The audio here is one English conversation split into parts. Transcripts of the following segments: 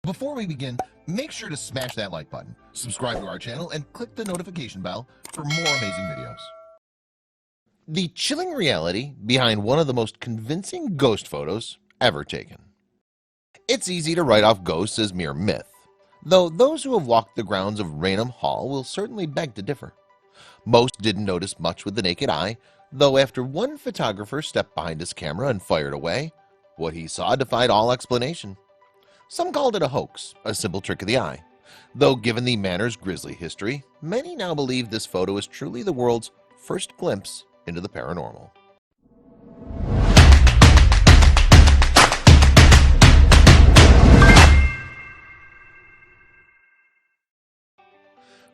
Before we begin, make sure to smash that like button, subscribe to our channel, and click the notification bell for more amazing videos. The chilling reality behind one of the most convincing ghost photos ever taken. It's easy to write off ghosts as mere myth, though those who have walked the grounds of Raynham Hall will certainly beg to differ. Most didn't notice much with the naked eye, though after one photographer stepped behind his camera and fired away, what he saw defied all explanation. Some called it a hoax, a simple trick of the eye, though given the manor's grisly history, many now believe this photo is truly the world's first glimpse into the paranormal.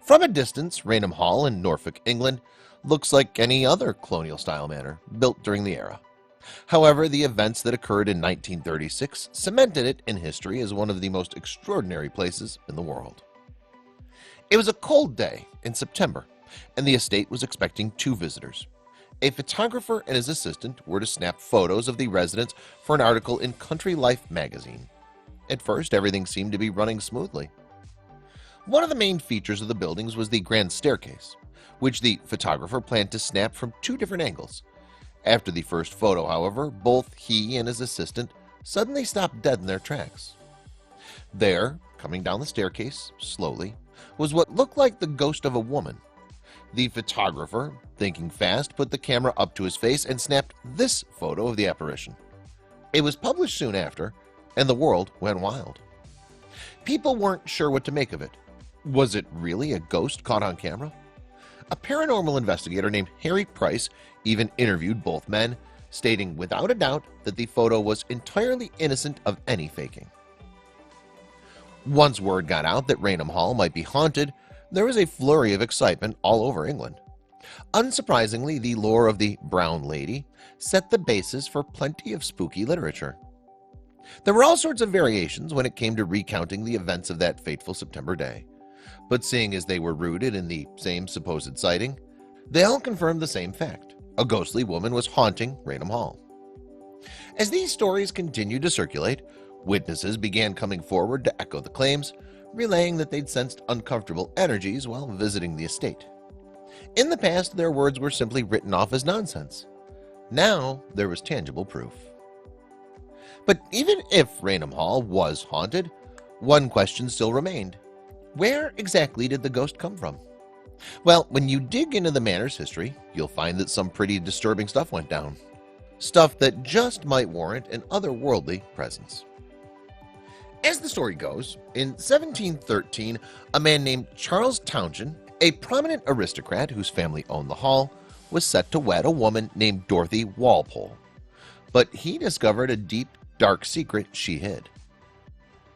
From a distance, Raynham Hall in Norfolk, England, looks like any other colonial-style manor built during the era. However, the events that occurred in 1936 cemented it in history as one of the most extraordinary places in the world. It was a cold day in September, and the estate was expecting two visitors. A photographer and his assistant were to snap photos of the residents for an article in Country Life magazine. At first, everything seemed to be running smoothly. One of the main features of the buildings was the grand staircase, which the photographer planned to snap from two different angles. After the first photo, however, both he and his assistant suddenly stopped dead in their tracks. There, coming down the staircase, slowly, was what looked like the ghost of a woman. The photographer, thinking fast, put the camera up to his face and snapped this photo of the apparition. It was published soon after, and the world went wild. People weren't sure what to make of it. Was it really a ghost caught on camera? A paranormal investigator named Harry Price even interviewed both men, stating without a doubt that the photo was entirely innocent of any faking. Once word got out that Raynham Hall might be haunted, there was a flurry of excitement all over England. Unsurprisingly, the lore of the Brown Lady set the basis for plenty of spooky literature. There were all sorts of variations when it came to recounting the events of that fateful September day. But seeing as they were rooted in the same supposed sighting, they all confirmed the same fact. A ghostly woman was haunting Raynham Hall. As these stories continued to circulate, witnesses began coming forward to echo the claims, relaying that they'd sensed uncomfortable energies while visiting the estate. In the past, their words were simply written off as nonsense. Now, there was tangible proof. But even if Raynham Hall was haunted, one question still remained. Where exactly did the ghost come from? Well, when you dig into the manor's history, you'll find that some pretty disturbing stuff went down. Stuff that just might warrant an otherworldly presence. As the story goes, in 1713, a man named Charles Townshend, a prominent aristocrat whose family owned the hall, was set to wed a woman named Dorothy Walpole. But he discovered a deep, dark secret she hid.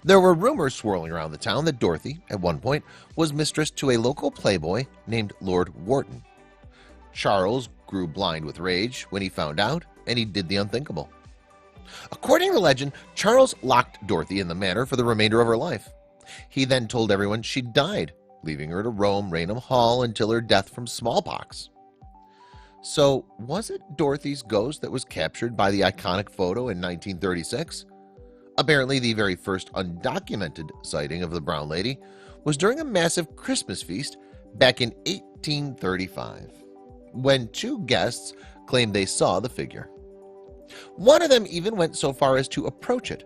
There were rumors swirling around the town that Dorothy, at one point, was mistress to a local playboy named Lord Wharton. Charles grew blind with rage when he found out, and he did the unthinkable. According to legend, Charles locked Dorothy in the manor for the remainder of her life. He then told everyone she'd died, leaving her to roam Raynham Hall until her death from smallpox. So, was it Dorothy's ghost that was captured by the iconic photo in 1936? Apparently, the very first undocumented sighting of the Brown Lady was during a massive Christmas feast back in 1835, when two guests claimed they saw the figure. One of them even went so far as to approach it.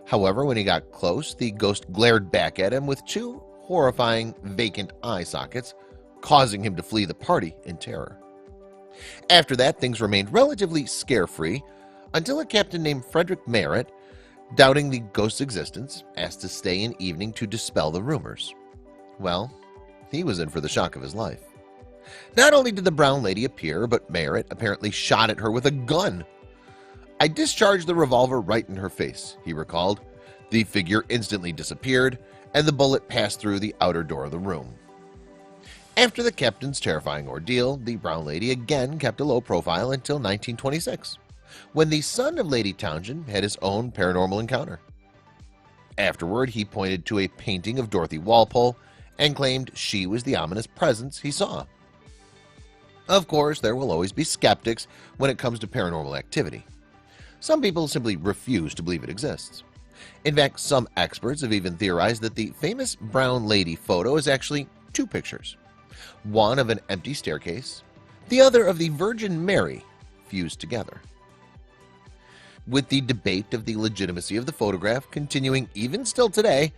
However, when he got close, the ghost glared back at him with two horrifying vacant eye sockets, causing him to flee the party in terror. After that, things remained relatively scare-free until a captain named Frederick Merritt, doubting the ghost's existence, asked to stay an evening to dispel the rumors. Well, he was in for the shock of his life. Not only did the Brown Lady appear, but Merritt apparently shot at her with a gun. "I discharged the revolver right in her face," he recalled. The figure instantly disappeared, and the bullet passed through the outer door of the room. After the captain's terrifying ordeal, the Brown Lady again kept a low profile until 1926, when the son of Lady Townshend had his own paranormal encounter. Afterward, he pointed to a painting of Dorothy Walpole and claimed she was the ominous presence he saw. Of course, there will always be skeptics when it comes to paranormal activity. Some people simply refuse to believe it exists. In fact, some experts have even theorized that the famous brown lady photo is actually two pictures, one of an empty staircase, the other of the Virgin Mary fused together. With the debate of the legitimacy of the photograph continuing even still today,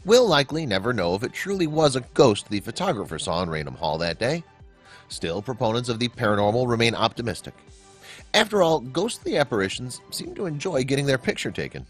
we'll likely never know if it truly was a ghost the photographer saw in Raynham Hall that day. Still, proponents of the paranormal remain optimistic. After all, ghostly apparitions seem to enjoy getting their picture taken.